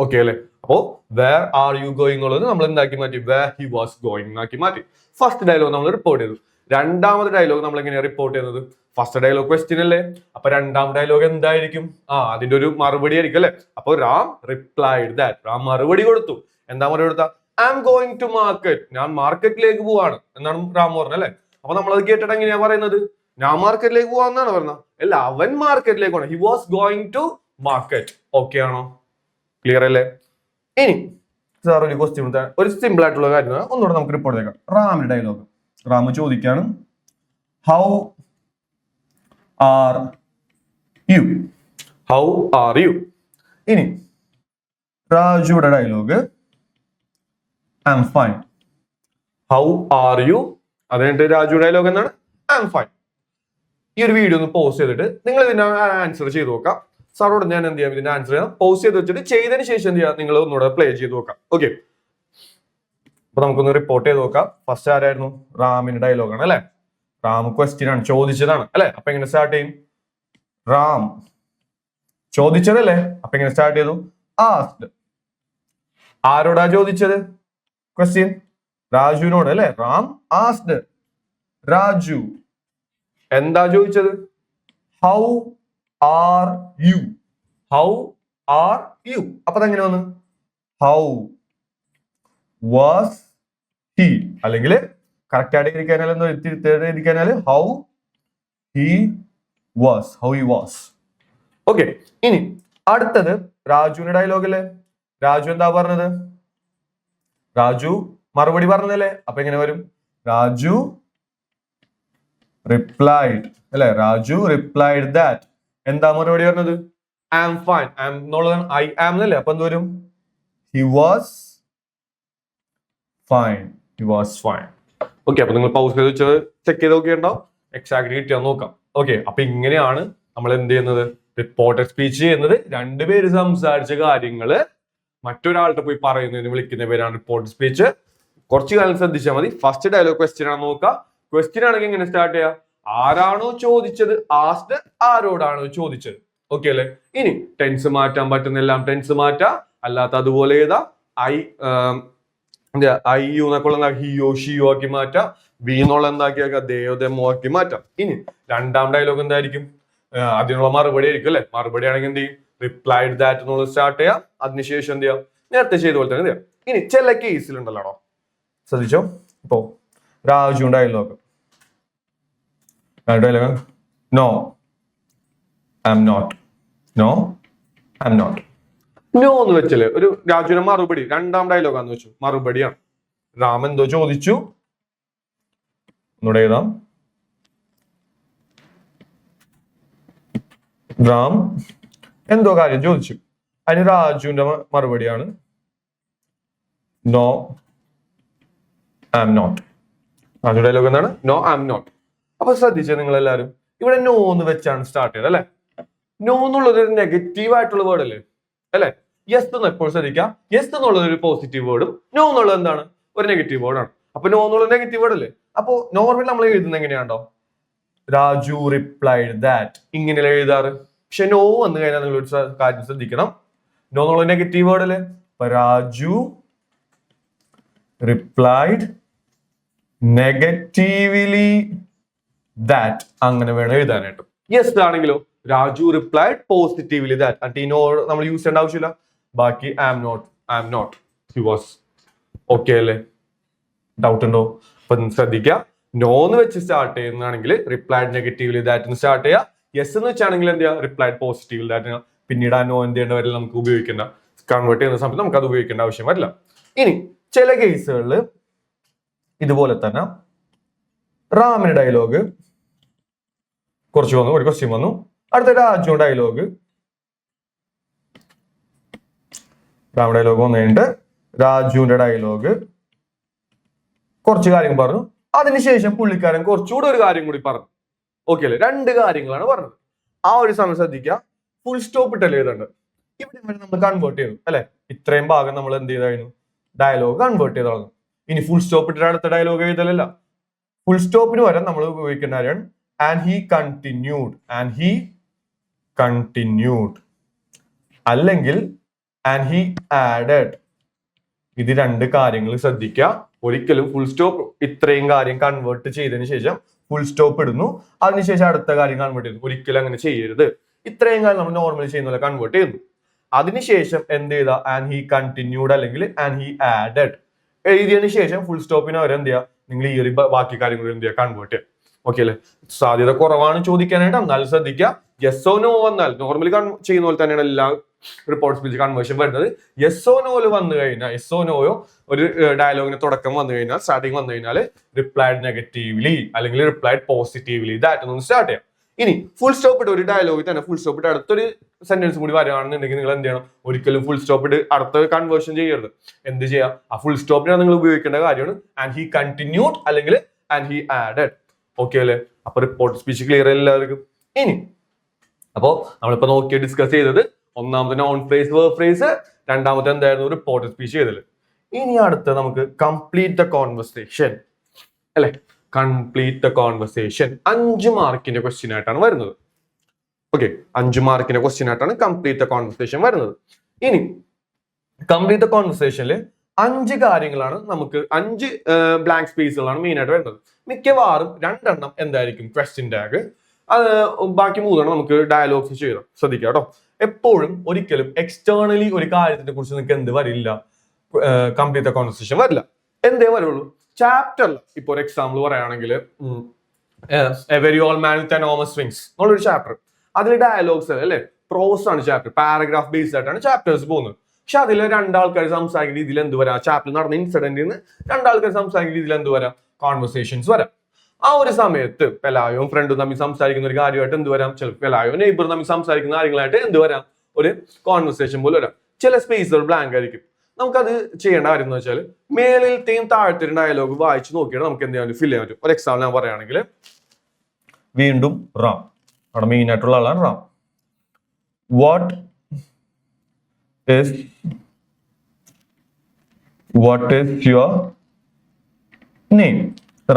S1: ഓക്കെ അല്ലെ? അപ്പോ വേർ ആർ യു ഗോയിങ് എന്നുള്ളത് നമ്മൾ എന്താക്കി മാറ്റി? വേർ ഹി വാസ് ഗോയിങ് എന്നാക്കി മാറ്റി. ഫസ്റ്റ് ഡയലോഗ് നമ്മൾ റിപ്പോർട്ട് ചെയ്തു. രണ്ടാമത്തെ ഡയലോഗ് നമ്മൾ എങ്ങനെയാണ് റിപ്പോർട്ട് ചെയ്യുന്നത്? ഫസ്റ്റ് ഡയലോഗ് ക്വസ്റ്റ്യൻ അല്ലേ? അപ്പൊ രണ്ടാം ഡയലോഗ് എന്തായിരിക്കും? അതിന്റെ ഒരു മറുപടി ആയിരിക്കും അല്ലെ? അപ്പൊ റാം റിപ്ലൈഡ് ദാറ്റ്. റാം മറുപടി കൊടുത്തു. എന്താ മറുപടി കൊടുത്ത? I am going to market. ഞാൻ മാർക്കറ്റിലേക്ക് പോവാണ് എന്നാണ് റാം പറഞ്ഞത് അല്ലെ? അപ്പൊ നമ്മൾ അത് കേട്ടിട്ട് എങ്ങനെയാ പറയുന്നത്? ഞാൻ മാർക്കറ്റിലേക്ക് പോവാന്നാണ് പറഞ്ഞത്. അല്ല, അവൻ മാർക്കറ്റിലേക്ക് പോകണം. He was going to market. Okay ആണോ? ക്ലിയർ അല്ലേ? ഇനി സാർ ഒരു ക്വസ്റ്റ്യൻ, ഒരു സിമ്പിൾ ആയിട്ടുള്ള കാര്യം ഒന്നുകൂടെ നമുക്ക് റിപ്പോർട്ട് ചെയ്യാം. റാമിന്റെ ഡയലോഗ്. റാം ചോദിക്കാണ്, how are you. How are you. ഇനി രാജുയുടെ dialogue, I am fine. How are you. അത് കഴിഞ്ഞിട്ട് രാജു ഡയലോഗ് എന്താണ്? I am fine. ഈ ഒരു വീഡിയോ ഒന്ന് പോസ്റ്റ് ചെയ്തിട്ട് നിങ്ങൾ ഇതിന്റെ ആൻസർ ചെയ്ത് നോക്കാം. സാറോട് ഞാൻ എന്ത് ചെയ്യാം? ഇതിന്റെ ആൻസർ ചെയ്യാം. പോസ്റ്റ് ചെയ്ത് വെച്ചിട്ട് ചെയ്തതിന് ശേഷം എന്ത് ചെയ്യാം? നിങ്ങൾ ഒന്നുകൂടെ പ്ലേ ചെയ്ത് നോക്കാം. ഓക്കെ, അപ്പൊ നമുക്കൊന്ന് റിപ്പോർട്ട് ചെയ്ത് നോക്കാം. ഫസ്റ്റ് ആരായിരുന്നു? റാമിന്റെ ഡയലോഗാണ് അല്ലെ? റാം ക്വസ്റ്റ്യൻ ആണ്, ചോദിച്ചതാണ് അല്ലെ. അപ്പൊ എങ്ങനെ സ്റ്റാർട്ട് ചെയ്യും? റാം ചോദിച്ചതല്ലേ, അപ്പൊ എങ്ങനെ സ്റ്റാർട്ട് ചെയ്തു? ആസ്ക്ഡ്. ആരോടാ ചോദിച്ചത് ക്വസ്റ്റ്യൻ? രാജുവിനോട് അല്ലെ. റാം ആസ്ക്ഡ് രാജു. എന്താ ചോദിച്ചത്? How are you. How are you. അപ്പൊ അതെങ്ങനെ വന്നു? ഹൗ വാസ് ഹി, അല്ലെങ്കിൽ കറക്റ്റ് ആയിട്ട് ഇരിക്കാനാല് ഇരിക്കാനാല് how he was. How he was. Okay. ഇനി അടുത്തത് രാജുവിന്റെ ഡയലോഗ് അല്ലേ. രാജു എന്താ പറഞ്ഞത്? രാജു മറുപടി പറഞ്ഞതല്ലേ. അപ്പൊ എങ്ങനെ വരും? രാജു റിപ്ലൈഡ് അല്ലെ. Raju replied that. എന്താ മറുപടി പറഞ്ഞത്? I am fine. I am എന്നുള്ളതാണ് ഐ ആം എന്നല്ലേ. അപ്പൊ എന്ത് വരും? He was fine. He was fine. Okay. അപ്പൊ നിങ്ങൾ പൗസ് ചെയ്ത് വെച്ചത് ചെക്ക് ചെയ്ത് നോക്കിയിട്ടുണ്ടാവും, എക്സാക്ട് കിട്ടിയാൽ നോക്കാം. ഓക്കെ. അപ്പൊ ഇങ്ങനെയാണ് നമ്മൾ എന്ത് ചെയ്യുന്നത്? റിപ്പോർട്ടഡ് സ്പീച്ച് ചെയ്യുന്നത്. രണ്ടുപേര് സംസാരിച്ച കാര്യങ്ങള് മറ്റൊരാളുടെ പോയി പറയുന്നതിന് വിളിക്കുന്ന പേരാണ് റിപ്പോർട്ടഡ് സ്പീച്ച്. കുറച്ച് കാലം ശ്രദ്ധിച്ചാൽ മതി. ഫസ്റ്റ് ഡയലോഗ് ക്വസ്റ്റ്യൻ ആണ് നോക്കുക. ക്വസ്റ്റ്യൻ ആണെങ്കിൽ എങ്ങനെ സ്റ്റാർട്ട് ചെയ്യാം? ആരാണോ ചോദിച്ചത് ആസ്ക്ഡ്, ആരോടാണോ ചോദിച്ചത്. ഓക്കെ അല്ലെ. ഇനി ടെൻസ് മാറ്റാൻ പറ്റുന്നെല്ലാം ടെൻസ് മാറ്റാം, അല്ലാത്ത അതുപോലെ ഏതാ ഐ യു എന്നൊക്കെ ഹിയോ ഷിയോ ആക്കി മാറ്റാം, വി എന്നുള്ള എന്താക്കിയാൽ ദേയോ ദെമോ ആക്കി മാറ്റാം. ഇനി രണ്ടാം ഡയലോഗ് എന്തായിരിക്കും? അതിനുള്ള മറുപടി ആയിരിക്കും അല്ലെ. മറുപടി ആണെങ്കിൽ എന്ത് ചെയ്യും? റിപ്ലൈഡ് ദാറ്റ് എന്നുള്ളത് സ്റ്റാർട്ട് ചെയ്യാം. അതിനുശേഷം എന്ത് ചെയ്യാം? നേരത്തെ ചെയ്ത പോലെ തന്നെ ചെയ്യാം. ഇനി ചില കേസിലുണ്ടല്ലോ, ശ്രദ്ധിച്ചോ. ഇപ്പോ Raju dialogue no I am not. No I am not. No എന്ന് വെച്ചല്ലേ ഒരു രാജുവിന്റെ മറുപടി. രണ്ടാം ഡയലോഗാന്ന് വെച്ചു, മറുപടിയാണ്. രാം എന്തോ ചോദിച്ചു, ഒന്നുകൂടെ എഴുതാം. രാം എന്തോ കാര്യം ചോദിച്ചു, അതിന് രാജുവിന്റെ മറുപടിയാണ് no I am not. Raju dialogue എന്താണ്? No I am not. അപ്പൊ ശ്രദ്ധിച്ചേ നിങ്ങൾ എല്ലാവരും, ഇവിടെ നോ എന്ന് വെച്ചാണ് സ്റ്റാർട്ട് ചെയ്തത് അല്ലെ. നോ എന്നുള്ളത് ഒരു നെഗറ്റീവ് ആയിട്ടുള്ള വേർഡ് അല്ലേ അല്ലെ. യെസ് എന്ന് എപ്പോഴും ശ്രദ്ധിക്കാം. യെസ് എന്നുള്ളത് ഒരു പോസിറ്റീവ് വേർഡും നോ എന്നുള്ളത് എന്താണ്? ഒരു നെഗറ്റീവ് വേർഡാണ്. അപ്പൊ നോ എന്നുള്ളത് നെഗറ്റീവ് വേർഡ് അല്ലേ. അപ്പോ നോർമൽ നമ്മൾ എഴുതുന്നത് എങ്ങനെയാണോ? രാജു റിപ്ലൈഡ് ദാറ്റ് ഇങ്ങനെയല്ലേ എഴുതാറ്. പക്ഷെ നോ വന്നു കഴിഞ്ഞാൽ നിങ്ങൾ ഒരു കാര്യം ശ്രദ്ധിക്കണം. നോ എന്നുള്ള നെഗറ്റീവ് വേർഡ് അല്ലേ. അപ്പൊ രാജു റിപ്ലൈഡ് നെഗറ്റീവ്ലി ദാറ്റ്, അങ്ങനെ വേണം എഴുതാനായിട്ട്. യെസ് ആണെങ്കിലോ രാജു റിപ്ലൈഡ് പോസിറ്റീവ്ലി ദാറ്റ്. എന്നിട്ട് ഈ നോ നമ്മൾ യൂസ് ചെയ്യേണ്ട ആവശ്യമില്ല. ബാക്കി I am not, I am not, he was. Okay അല്ലേ? ഡൗട്ട് ഉണ്ടോ? അപ്പൊ ശ്രദ്ധിക്കുക. നോ എന്ന് വെച്ച് സ്റ്റാർട്ട് ചെയ്യുന്നതാണെങ്കിൽ റിപ്ലൈഡ് നെഗറ്റീവ്ലി ദാറ്റ് സ്റ്റാർട്ട് ചെയ്യുക. യെസ് എന്ന് വെച്ചാണെങ്കിൽ എന്ത് ചെയ്യുക? Replied positively that. പിന്നീട് ആ നോ എന്ത് ചെയ്യേണ്ട വരെ നമുക്ക് ഉപയോഗിക്കേണ്ട, കൺവേർട്ട് ചെയ്യുന്ന സമയത്ത് നമുക്ക് അത് ഉപയോഗിക്കേണ്ട ആവശ്യം വരില്ല. ഇനി ചില കേസുകളിൽ ഇതുപോലെ തന്നെ റാമിന് ഡയലോഗ് കുറച്ച് വന്നു, ഒരു ക്വസ്റ്റ്യൻ വന്നു. അടുത്ത രാജു ഡയലോഗ്, റാം ഡയലോഗ് വന്നു കഴിഞ്ഞിട്ട് രാജുവിന്റെ ഡയലോഗ് കുറച്ച് കാര്യം പറഞ്ഞു. അതിനുശേഷം പുള്ളിക്കാരൻ കുറച്ചുകൂടെ ഒരു കാര്യം കൂടി പറഞ്ഞു. ഓക്കെ അല്ലേ? രണ്ട് കാര്യങ്ങളാണ് പറഞ്ഞത്. ആ ഒരു സമയം ശ്രദ്ധിക്കുക. ഫുൾ സ്റ്റോപ്പ് ഇട്ടല്ലേ എഴുതണ്ട്. ഇവിടെ വരെ നമ്മൾ കൺവേർട്ട് ചെയ്തു അല്ലെ. ഇത്രയും ഭാഗം നമ്മൾ എന്ത് ചെയ്തായിരുന്നു? ഡയലോഗ് കൺവേർട്ട് ചെയ്ത് കളഞ്ഞു. ഇനി ഫുൾ സ്റ്റോപ്പ് ഇട്ടിട്ട് അടുത്ത ഡയലോഗ് എഴുതലല്ല. ഫുൾ സ്റ്റോപ്പിന് വരെ നമ്മൾ ഉപയോഗിക്കേണ്ട കാര്യമാണ് and he continued. And he continued അല്ലെങ്കിൽ ആൻഡ് ഹി ആഡഡ്. ഇത് രണ്ട് കാര്യങ്ങൾ ശ്രദ്ധിക്കുക. ഒരിക്കലും ഫുൾ സ്റ്റോപ്പ് ഇത്രയും കാര്യം കൺവേർട്ട് ചെയ്തതിന് ശേഷം ഫുൾ സ്റ്റോപ്പ് ഇടുന്നു, അതിനുശേഷം അടുത്ത കാര്യം കൺവേർട്ട് ചെയ്യുന്നു. ഒരിക്കലും അങ്ങനെ ചെയ്യരുത്. ഇത്രയും കാര്യം നമ്മൾ നോർമലി ചെയ്യുന്ന പോലെ കൺവേർട്ട് ചെയ്യുന്നു. അതിനുശേഷം എന്ത് ചെയ്താ? ആൻഡ് ഹി കണ്ടിന്യൂഡ് അല്ലെങ്കിൽ ആൻഡ് ഹി ആഡഡ് എഴുതിയതിനു ശേഷം ഫുൾ സ്റ്റോപ്പിന് വരെ എന്ത് ചെയ്യുക? നിങ്ങൾ ഈ ഒരു ബാക്കി കാര്യങ്ങൾ എന്ത് ചെയ്യുക? കൺവേർട്ട് ചെയ്യുക. ഓക്കെ അല്ലെ? സാധ്യത കുറവാണ് ചോദിക്കാനായിട്ട്, എന്നാലും ശ്രദ്ധിക്കുക. യെസ് ഓ നോ വന്നാൽ നോർമലി ചെയ്യുന്ന പോലെ തന്നെയാണ് എല്ലാ റിപ്പോർട്ട് സ്പീച്ച് കൺവേർഷൻ വരുന്നത്. യെസ് ഓ നോല് വന്നു കഴിഞ്ഞാൽ, യെസ് ഓ നോയോ ഒരു ഡയലോഗിന് തുടക്കം വന്നു കഴിഞ്ഞാൽ, സ്റ്റാർട്ടിങ് വന്നു കഴിഞ്ഞാൽ റിപ്ലൈഡ് നെഗറ്റീവ്ലി അല്ലെങ്കിൽ റിപ്ലൈഡ് പോസിറ്റീവ്ലി ദാറ്റ് ഒന്ന് സ്റ്റാർട്ട് ചെയ്യാം. ഇനി ഫുൾ സ്റ്റോപ്പ് ഇട്ട് ഒരു ഡയലോഗിൽ തന്നെ ഫുൾ സ്റ്റോപ്പ് ഇട്ട് അടുത്തൊരു സെന്റൻസ് കൂടി വരികയാണെന്നുണ്ടെങ്കിൽ നിങ്ങൾ എന്ത് ചെയ്യണം? ഒരിക്കലും ഫുൾ സ്റ്റോപ്പ് ഇട്ട് അടുത്ത കൺവേർഷൻ ചെയ്യരുത്. എന്ത് ചെയ്യാം? ആ ഫുൾ സ്റ്റോപ്പിനാണ് നിങ്ങൾ ഉപയോഗിക്കേണ്ട കാര്യമാണ് ആൻഡ് ഹി കണ്ടിന്യൂഡ് അല്ലെങ്കിൽ ആൻഡ് ഹി ആഡഡ്. ഓക്കെ അല്ലേ? അപ്പൊ റിപ്പോർട്ട് സ്പീച്ച് ക്ലിയർ എല്ലാവർക്കും. ഇനി അപ്പോ നമ്മളിപ്പോ നോക്കി ഡിസ്കസ് ചെയ്തത് ഒന്നാമത്തെ നോൺ ഫ്രേസ് വേർബ് ഫ്രേസ്, രണ്ടാമത്തെ എന്തായിരുന്നു? റിപ്പോർട്ട് സ്പീച്ച് ചെയ്തത്. ഇനി അടുത്ത നമുക്ക് കംപ്ലീറ്റ് ദ കോൺവെർസേഷൻ അല്ലെ. കംപ്ലീറ്റ് ദ കോൺവെർസേഷൻ 5 മാർക്കിന്റെ ക്വസ്റ്റ്യൻ ആയിട്ടാണ് വരുന്നത്. ഓക്കെ, 5 മാർക്കിന്റെ ക്വസ്റ്റ്യൻ ആയിട്ടാണ് കംപ്ലീറ്റ് ദ കോൺവെർസേഷൻ വരുന്നത്. ഇനി കംപ്ലീറ്റ് ദ കോൺവെർസേഷനിൽ 5 കാര്യങ്ങളാണ് നമുക്ക് 5 ബ്ലാങ്ക് സ്പേസുകളാണ് മെയിൻ ആയിട്ട് വരുന്നത്. മിക്കവാറും 2 എണ്ണം എന്തായിരിക്കും ക്വസ്റ്റ്യൻ ടാഗ്, അത് ബാക്കി 3 എണ്ണം നമുക്ക് ഡയലോഗ്സ് ചെയ്യണം. ശ്രദ്ധിക്കുക കേട്ടോ, എപ്പോഴും ഒരിക്കലും എക്സ്റ്റേണലി ഒരു കാര്യത്തിനെ കുറിച്ച് നിങ്ങൾക്ക് എന്ത് വരില്ല, കംപ്ലീറ്റ് ദ കോൺവെർസേഷൻ വരില്ല. എന്തേ വരുള്ളൂ ചാപ്റ്ററിൽ. ഇപ്പോൾ ഒരു എക്സാമ്പിൾ പറയുകയാണെങ്കിൽ A very all man with enormous wings എന്നുള്ളൊരു ചാപ്റ്റർ, അതിൽ ഡയലോഗ്സ് അല്ലെ, പ്രോസ് ആണ് ചാപ്റ്റർ, പാരഗ്രാഫ് ബേസ്ഡ് ആയിട്ടാണ് ചാപ്റ്റേഴ്സ് പോകുന്നത്. പക്ഷെ അതിൽ 2 ആൾക്കാർ സംസാരിക്കുന്ന രീതിയിൽ എന്ത് വരാം, ചാപ്റ്ററിൽ നടന്ന ഇൻസിഡന്റിൽ നിന്ന് 2 ആൾക്കാർ സംസാരിക്കുന്ന രീതിയിൽ എന്ത് വരാം, കോൺവെർസേഷൻസ് വരാം. ആ ഒരു സമയത്ത് പെലായോയും ഫ്രണ്ടും തമ്മിൽ സംസാരിക്കുന്ന ഒരു കാര്യമായിട്ട് എന്ത് വരാം, ചിലപ്പോൾ പെലായോ നെയ്ബറും തമ്മിൽ സംസാരിക്കുന്ന കാര്യങ്ങളായിട്ട് എന്ത് വരാം, ഒരു കോൺവെർസേഷൻ പോലെ വരാം. ചില സ്പേസുകൾ ബ്ലാങ്ക് ആയിരിക്കും. നമുക്കത് ചെയ്യേണ്ട കാര്യം എന്ന് വെച്ചാൽ മേളിലത്തെയും താഴത്തെയും ഡയലോഗ് വായിച്ച് നോക്കിയാൽ നമുക്ക് എന്ത് ചെയ്യാൻ ഫിൽ ചെയ്യാൻ പറ്റും. ഒരു എക്സാമ്പിൾ ഞാൻ പറയുകയാണെങ്കിൽ, വീണ്ടും റാം, അവിടെ മെയിൻ ആയിട്ടുള്ള ആളാണ് Ram. What is your name?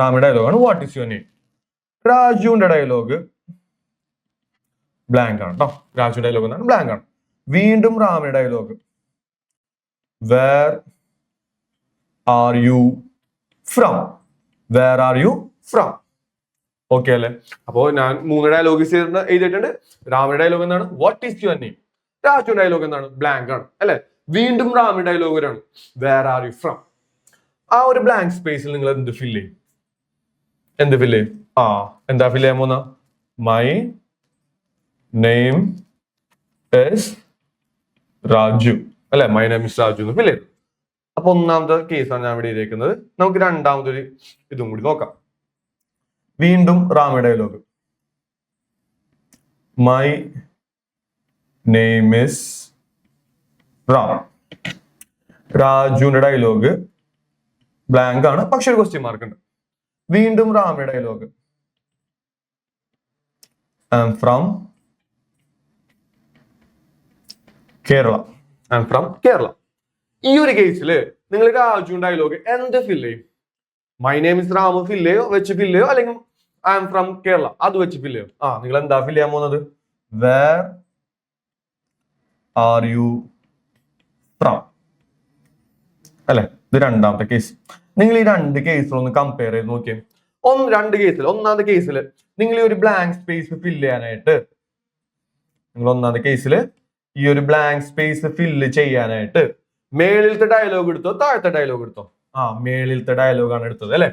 S1: റാമിന്റെ ഡയലോഗാണ് വാട്ട് ഈസ് യുവർ നെയിം. രാജുവിന്റെ ഡയലോഗ് ബ്ലാങ്ക് ആണ് കേട്ടോ. രാജു ഡയലോഗ് എന്നാണ് ബ്ലാങ്ക് ആണ്. വീണ്ടും റാമിന്റെ dialogue where are you from? Where are you from? Okay അല്ലെ? അപ്പോ ഞാൻ 3 ഡയലോഗ് എഴുതിയിട്ടുണ്ട്. റാമിന്റെ ഡയലോഗ് എന്താണ്, what is your name. Raju dialogue എന്താണ്, ബ്ലാങ്ക് ആണ് അല്ലെ. വീണ്ടും റാമിന്റെ ഡയലോഗ് വരാണ്, വേർ ആർ യു ഫ്രം. ആ ഒരു ബ്ലാങ്ക് സ്പേസിൽ നിങ്ങൾ എന്ത് ഫില്ല് ചെയ്യും? എന്താ ഫില്ല് ചെയ്യാൻ പോകുന്ന? മൈ നെയിം ഈസ് രാജു അല്ലെ, മൈ നെയിം ഈസ് രാജു എന്ന് ഫില്ല് ചെയ്തു. അപ്പൊ ഒന്നാമത്തെ കേസാണ് ഞാൻ ഇവിടെ എഴുതിയിരിക്കുന്നത്. നമുക്ക് രണ്ടാമതൊരു ഇതും കൂടി നോക്കാം. വീണ്ടും റാമി dialogue, my name is Ram. രാജുവിന്റെ ഡയലോഗ് ബ്ലാങ്ക് ആണ്, പക്ഷെ ഒരു ക്വസ്റ്റ്യൻ മാർക്ക് ഉണ്ട്. വീണ്ടും റാമി dialogue, I am from Kerala. I am from Kerala. ഈ ഒരു കേസിൽ നിങ്ങൾ രാജു ഡയലോഗ് എന്ത് ഫില്ല് ചെയ്യും? My name is Ram fill ചെയ്യോ, വെച്ച് ഫില്ല് ചെയ്യോ, അല്ലെങ്കിൽ ഐ ആം ഫ്രം കേരള അത് വെച്ച് ഫില്ല് ചെയ്യോ? നിങ്ങൾ എന്താ ഫില്ല് ചെയ്യാൻ പോകുന്നത്? വേർ ആർ യു ഫ്രം അല്ലെ. ഇത് രണ്ടാമത്തെ കേസ്. നിങ്ങൾ ഈ 2 കേസുകളൊന്ന് കമ്പയർ ചെയ്ത് നോക്കിയേ. 2 കേസിൽ, ഒന്നാമത്തെ കേസിൽ നിങ്ങൾ ഈ ഒരു ബ്ലാങ്ക് സ്പേസ് ഫില്ല് ചെയ്യാനായിട്ട്, ഈ ഒരു ബ്ലാങ്ക് സ്പേസ് ഫില്ല് ചെയ്യാനായിട്ട് മേളിലത്തെ ഡയലോഗ് എടുത്തോ താഴത്തെ ഡയലോഗ് എടുത്തോ? മേളിലത്തെ ഡയലോഗാണ് എടുത്തത് അല്ലെ.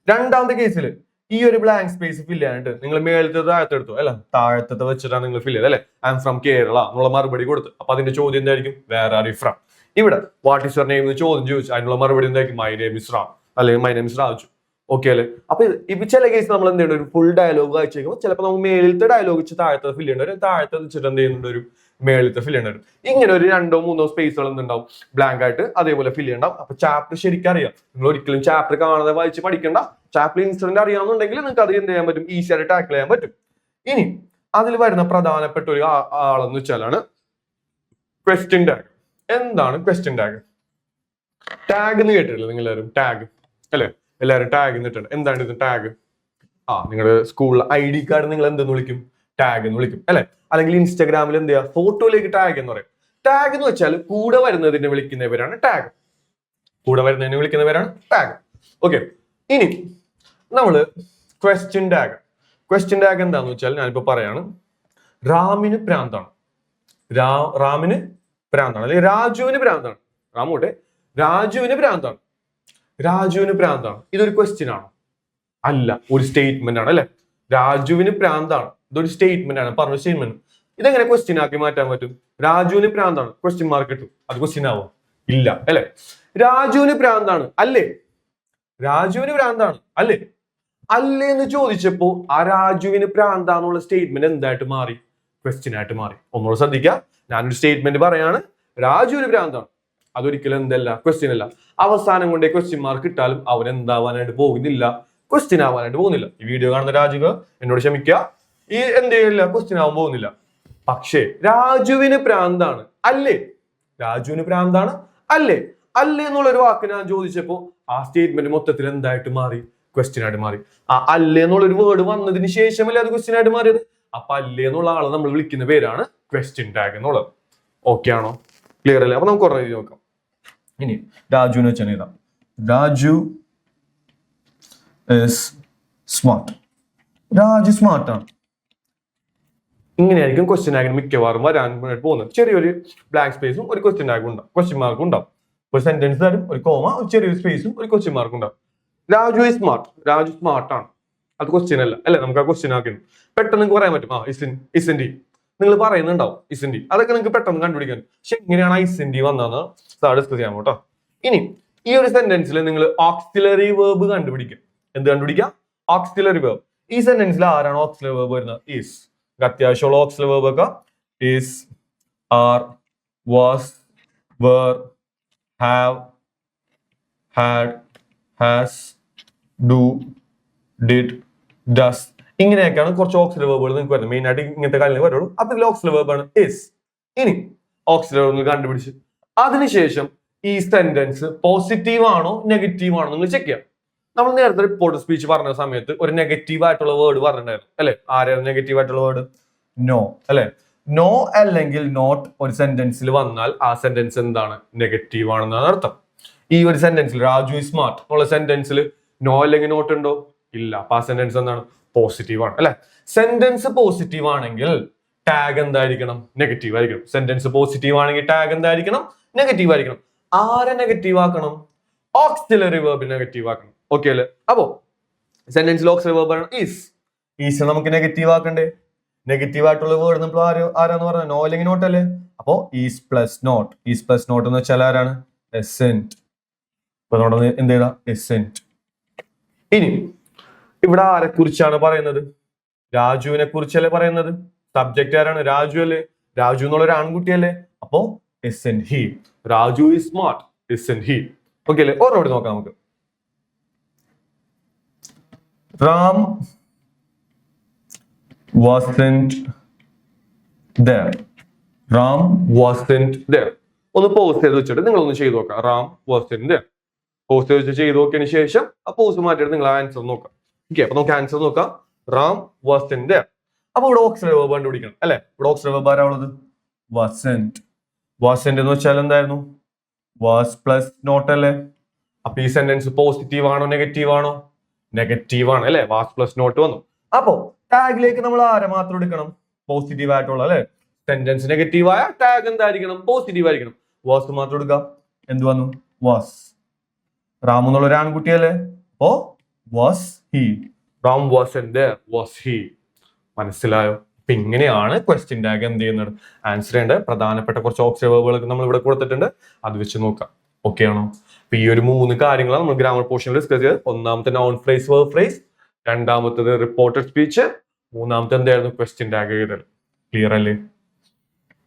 S1: രണ്ടാമത്തെ കേസിൽ ഈ ഒരു ബ്ലാങ്ക് സ്പേസ് ഫില്ല് ചെയ്യാനായിട്ട് നിങ്ങൾ മേളത്തെ താഴത്തെ എടുത്തോ അല്ല, താഴത്തെ വെച്ചിട്ടാണ് നിങ്ങൾ ഫില്ല് ചെയ്തത് അല്ലെ. ഐ എം ഫ്രം കേരള എന്നുള്ള മറുപടി കൊടുത്ത്. അപ്പൊ അതിന്റെ ചോദ്യം എന്തായിരിക്കും? Where are you from. ഇവിടെ വാട്ട് ഈസ് യുവർ നെയിം എന്ന് ചോദ്യം ചോദിച്ചു, അതിനുള്ള മറുപടി എന്തായിരിക്കും? മൈ നെയിം ഇസ് റാം അല്ലെങ്കിൽ my name is Raju. Okay അല്ലെ. അപ്പൊ ഇപ്പൊ ചില കേസ് നമ്മൾ എന്ത് ചെയ്യുന്നത്, ഒരു ഫുൾ ഡയലോഗ് വായിച്ചു കഴിയുമ്പോൾ ചിലപ്പോൾ നമുക്ക് മേളിലത്തെ ഡയലോഗ് വെച്ച് താഴത്തെ ഫില്ല് ചെയ്യേണ്ട വരും, താഴത്തെ വെച്ചിട്ട് എന്ത് ചെയ്യുന്നുണ്ട്, ഒരു മേളിലത്തെ ഫില്ല് ചെയ്യേണ്ട വരും. ഇങ്ങനെ ഒരു 2-3 സ്പേസുകൾ എന്തുണ്ടാവും, ബ്ലാങ്ക് ആയിട്ട് അതേപോലെ ഫില്ല് ചെയ്യണ്ടാവും. അപ്പൊ ചാപ്റ്റർ ശരിക്കും അറിയാം. നിങ്ങൾ ഒരിക്കലും ചാപ്റ്റർ കാണാതെ വായിച്ച് പഠിക്കേണ്ട. ചാപ്റ്റർ ഇൻസിഡന്റ് അറിയാമെന്നുണ്ടെങ്കിൽ നിങ്ങൾക്ക് അത് എന്ത് ചെയ്യാൻ പറ്റും, ഈസി ആയിട്ട് ടാക്കിൾ ചെയ്യാൻ പറ്റും. ഇനി അതിൽ വരുന്ന പ്രധാനപ്പെട്ട ഒരു ആളെന്ന് വെച്ചാലാണ് ക്വസ്റ്റ്യൻ ടാഗ്. എന്താണ് ക്വസ്റ്റ്യൻ ടാഗ്? ടാഗ് എന്ന് കേട്ടിട്ടില്ല നിങ്ങൾ എല്ലാവരും? ടാഗ് അല്ലെ, എല്ലാവരും ടാഗ് എന്നിട്ടുണ്ട്. എന്താണ് ഇത് ടാഗ്? നിങ്ങളുടെ സ്കൂളിലെ ID കാർഡ് നിങ്ങൾ എന്തെന്ന് വിളിക്കും? ടാഗ് എന്ന് വിളിക്കും അല്ലെ. അല്ലെങ്കിൽ ഇൻസ്റ്റാഗ്രാമിൽ എന്ത് ചെയ്യുക, ഫോട്ടോയിലേക്ക് ടാഗ് എന്ന് പറയും. ടാഗ് എന്ന് വെച്ചാൽ കൂടെ വരുന്നതിനെ വിളിക്കുന്നവരാണ് ടാഗ്. കൂടെ വരുന്നതിനെ വിളിക്കുന്നവരാണ് ടാഗ്. ഓക്കെ. ഇനി നമ്മള് ക്വസ്റ്റ്യൻ ടാഗ്. ക്വസ്റ്റ്യൻ ടാഗ് എന്താന്ന് വെച്ചാൽ ഞാനിപ്പോ പറയാണ്, റാമിന് പ്രാന്താണ്. റാമിന് പ്രാന്താണ്, അല്ലെങ്കിൽ രാജുവിന് പ്രാന്താണ്. റാമോട്ടെ, രാജുവിന് പ്രാന്താണ്. രാജുവിന് പ്രാന്താണ്. ഇതൊരു ക്വസ്റ്റ്യൻ ആണോ? അല്ല, ഒരു സ്റ്റേറ്റ്മെന്റ് ആണ് അല്ലെ. രാജുവിന് പ്രാന്താണ്, ഇതൊരു സ്റ്റേറ്റ്മെന്റ് ആണ്, പറഞ്ഞ സ്റ്റേറ്റ്മെന്റ്. ഇതെങ്ങനെ ക്വസ്റ്റ്യൻ ആക്കി മാറ്റാൻ പറ്റും? രാജുവിന് പ്രാന്താണ്, ക്വസ്റ്റ്യൻ മാർക്ക് ഇട്ടു, അത് ക്വസ്റ്റ്യൻ ആവോ? ഇല്ല അല്ലെ. രാജുവിന് പ്രാന്താണ് അല്ലേ, രാജുവിന് പ്രാന്താണ് അല്ലേ, അല്ലേ എന്ന് ചോദിച്ചപ്പോ ആ രാജുവിന് പ്രാന്താന്നുള്ള സ്റ്റേറ്റ്മെന്റ് എന്തായിട്ട് മാറി? ക്വസ്റ്റ്യൻ ആയിട്ട് മാറി. ഒന്നുകൂടെ ശ്രദ്ധിക്കുക, ഞാനൊരു സ്റ്റേറ്റ്മെന്റ് പറയാണ്, രാജുവിന് പ്രാന്താണ്, അതൊരിക്കലും എന്തല്ല, ക്വസ്റ്റ്യൻ അല്ല. അവസാനം കൊണ്ടേ ക്വസ്റ്റ്യൻ മാർക്ക് ഇട്ടാലും അവൻ എന്താവാനായിട്ട് പോകുന്നില്ല, ക്വസ്റ്റ്യൻ ആവാനായിട്ട് പോകുന്നില്ല. ഈ വീഡിയോ കാണുന്ന രാജുക എന്നോട് ക്ഷമിക്കുക, ഈ എന്ത് ചെയ്യില്ല, ക്വസ്റ്റ്യൻ ആവാൻ പോകുന്നില്ല. പക്ഷേ രാജുവിന് പ്രാന്താണ് അല്ലേ, രാജുവിന് പ്രാന്താണ് അല്ലേ, അല്ലേ എന്നുള്ളൊരു വാക്ക് ഞാൻ ചോദിച്ചപ്പോ ആ സ്റ്റേറ്റ്മെന്റ് മൊത്തത്തിൽ എന്തായിട്ട് മാറി? ക്വസ്റ്റ്യൻ ആയിട്ട് മാറി. ആ അല്ലേ എന്നുള്ളൊരു വേർഡ് വന്നതിന് ശേഷമല്ലേ അത് ക്വസ്റ്റ്യൻ ആയിട്ട് മാറിയത്. അപ്പൊ അല്ലേ എന്നുള്ള ആളെ നമ്മൾ വിളിക്കുന്ന പേരാണ് ക്വസ്റ്റ്യൻ ടാഗ് എന്നുള്ളത്. ഓക്കെ ആണോ? ക്ലിയർ അല്ലേ? അപ്പൊ നമുക്ക് കുറേ എഴുതി നോക്കാം. ഇനി രാജുവിനെ വെച്ചാൽ എഴുതാം. Raju is smart. രാജു സ്മാർട്ടാണ്. ഇങ്ങനെയായിരിക്കും ക്വസ്റ്റ്യൻ ടാഗിന് മിക്കവാറും വരാൻ പോകുന്നത്. ചെറിയൊരു ബ്ലാങ്ക് സ്പേസും ഒരു ക്വസ്റ്റ്യൻ ടാഗും ഉണ്ടാവും, ക്വസ്റ്റ്യൻ മാർക്കും ഉണ്ടാവും. ഒരു സെന്റൻസ് തരും, ഒരു കോമ, ഒരു ചെറിയൊരു സ്പേസും ഒരു ക്വസ്റ്റ്യൻ മാർക്കും ഉണ്ടാവും. Raju is smart. രാജു സ്മാർട്ടാണ്. അത് ക്വസ്റ്റ്യൻ അല്ല അല്ലെ? നമുക്ക് ആ ക്വസ്റ്റ്യൻ ആക്കുന്നു. പെട്ടെന്ന് നിങ്ങൾക്ക് പറയാൻ പറ്റും ഇസിൻഡി. നിങ്ങൾ പറയുന്നുണ്ടാവും ഇസിൻഡി. അതൊക്കെ നിങ്ങൾക്ക് പെട്ടെന്ന് കണ്ടുപിടിക്കാൻ. പക്ഷെ എങ്ങനെയാണ് ഇസിൻഡി വന്നതെന്ന് സാർ ഡിസ്കസ് ചെയ്യാൻ കേട്ടോ. ഇനി ഈ ഒരു സെന്റൻസിൽ നിങ്ങൾ ഓക്സിലറി വേർബ് കണ്ടുപിടിക്കും. എന്ത് കണ്ടുപിടിക്കാം? Auxiliary verb. ഈ സെന്റൻസിൽ ആരാണ് ഓക്സിലറി വേർബ് വരുന്നത്? ഈസ്. അത്യാവശ്യമുള്ള ഓക്സിലറി വേർബ് ഒക്കെ is, are, was, were, have, had, has, do, did, does. ഇങ്ങനെയൊക്കെയാണ് കുറച്ച് ഓക്സിലറി വേർബുകൾ നിങ്ങൾക്ക് വരുന്നത്. മെയിൻ ആയിട്ട് ഇങ്ങനത്തെ കാര്യങ്ങൾ വരുള്ളൂ. അപ്പൊ ഇതിൽ ഓക്സിലറി വേർബാണ് ഇസ്. ഇനി ഓക്സിലറി വേർബ് കണ്ടുപിടിച്ച് അതിനുശേഷം ഈ സെന്റൻസ് പോസിറ്റീവ് ആണോ നെഗറ്റീവ് ആണോ നിങ്ങൾ ചെക്ക് ചെയ്യാം. നമ്മൾ നേരത്തെ റിപ്പോർട്ട് സ്പീച്ച് പറഞ്ഞ സമയത്ത് ഒരു നെഗറ്റീവ് ആയിട്ടുള്ള വേർഡ് പറഞ്ഞിട്ടുണ്ടായിരുന്നു അല്ലെ? ആരായിരുന്നു നെഗറ്റീവ് ആയിട്ടുള്ള വേർഡ്? നോ അല്ലെ? നോ അല്ലെങ്കിൽ നോട്ട് ഒരു സെന്റൻസിൽ വന്നാൽ ആ സെന്റൻസ് എന്താണ്? നെഗറ്റീവ് ആണെന്നാണ് അർത്ഥം. ഈ ഒരു സെന്റൻസിൽ രാജു ഇസ് സ്മാർട്ട് ഉള്ള സെന്റൻസിൽ നോ അല്ലെങ്കിൽ നോട്ട് ഉണ്ടോ? ഇല്ല. അപ്പൊ ആ സെന്റൻസ് എന്താണ്? പോസിറ്റീവ് ആണ് അല്ലെ? സെന്റൻസ് പോസിറ്റീവ് ആണെങ്കിൽ ടാഗ് എന്തായിരിക്കണം? നെഗറ്റീവ് ആയിരിക്കണം. സെന്റൻസ് പോസിറ്റീവ് ആണെങ്കിൽ ടാഗ് എന്തായിരിക്കണം? നെഗറ്റീവ് ആയിരിക്കണം. ആരെ നെഗറ്റീവ് ആക്കണം? ഓക്സിലറി വേർബിനെ നെഗറ്റീവ് ആക്കണം. ഓക്കെ അല്ലേ? അപ്പോ സെന്റൻസിൽ ഓക്സിലറി വേർബ് ആണ് ഈസ്. ഈസ് നമുക്ക് നെഗറ്റീവ് ആക്കണ്ടേ? നെഗറ്റീവ് ആയിട്ടുള്ള വേർഡ് നമ്മൾ ആരാന്ന് പറഞ്ഞാൽ നോ അല്ലെങ്കിൽ നോട്ട് അല്ലേ? അപ്പോ is plus not. Is plus not എന്ന് വെച്ചാൽ ആരാണ്? എസെന്റ്. അപ്പൊ നമ്മൾ എന്ത് ചെയ്താ? എസെന്റ്. ഇനി ഇവിടെ ആരെ കുറിച്ചാണ് പറയുന്നത്? രാജുവിനെ കുറിച്ചല്ലേ പറയുന്നത്. സബ്ജക്റ്റ് ആരാണ്? രാജു അല്ലേ? രാജു എന്നുള്ള ഒരു ആൺകുട്ടിയല്ലേ? അപ്പോ isn't he. Raju is smart. isn't he. Okay അല്ലേ? ഓരോട് നോക്കാം നമുക്ക്. Ram wasn't there. Ram wasn't there. ഒന്ന് പോസ്റ്റ് ചെയ്ത് വെച്ചിട്ട് നിങ്ങൾ ഒന്ന് ചെയ്ത് നോക്കാം. Ram wasn't there. പോസ്റ്റ് ചെയ്ത് ചെയ്ത് നോക്കിയതിന് ശേഷം ആ പോസ്റ്റ് മാറ്റിയിട്ട് നിങ്ങൾ ആൻസർ നോക്കാം. ഓക്കെ, അപ്പൊ നമുക്ക് ആൻസർ നോക്കാം. Ram wasn't there. അപ്പൊ ഇവിടെ ഓക്സിലറി വേർബ് കണ്ടുപിടിക്കണം അല്ലെ? ഇവിടെ ഓക്സിലറി വേർബ് ആരാ ഉള്ളത്? wasn't. wasn't എന്ന് വെച്ചാൽ എന്തായിരുന്നു? was പ്ലസ് നോട്ട് അല്ലേ? അപ്പൊ ഈ സെന്റൻസ് പോസിറ്റീവ് ആണോ നെഗറ്റീവ് ആണോ? നെഗറ്റീവ് ആണ് അല്ലെ? was പ്ലസ് നോട്ട് വന്നു. അപ്പോ ടാഗിലേക്ക് നമ്മൾ ആരെ മാത്രം എടുക്കണം? പോസിറ്റീവ് ആയിട്ടുള്ള അല്ലെ? സെന്റൻസ് നെഗറ്റീവ് ആയ ടാഗ് എന്തായിരിക്കണം? പോസിറ്റീവ് ആയിരിക്കണം. was മാത്രം എടുക്കാം. എന്ത് വന്നു? was. റാം എന്നുള്ള ഒരു ആൺകുട്ടിയല്ലേ? അപ്പോ was he. Ram wasn't there. was he. മനസ്സിലായോ? അപ്പൊ ഇങ്ങനെയാണ് ക്വസ്റ്റ്യൻ ടാഗ് എന്ത് ചെയ്യുന്നത്? ആൻസർ ചെയ്യേണ്ട പ്രധാനപ്പെട്ട കുറച്ച് ഓക്സിലറി വേർബുകളൊക്കെ നമ്മൾ ഇവിടെ കൊടുത്തിട്ടുണ്ട്. അത് വെച്ച് നോക്കാം. ഓക്കെ ആണോ? അപ്പൊ ഈ ഒരു 3 കാര്യങ്ങളാണ് നമ്മൾ ഗ്രാമർ പോർഷനിൽ ഡിസ്കസ് ചെയ്തത്. ഒന്നാമത്തെ നൗൺ ഫ്രേസ് വേർബ് ഫ്രേസ്, രണ്ടാമത്തത് റിപ്പോർട്ടഡ് സ്പീച്ച്, മൂന്നാമത്തെ എന്തായിരുന്നു? Question tag എഴുതൽ. ക്ലിയർ അല്ലേ?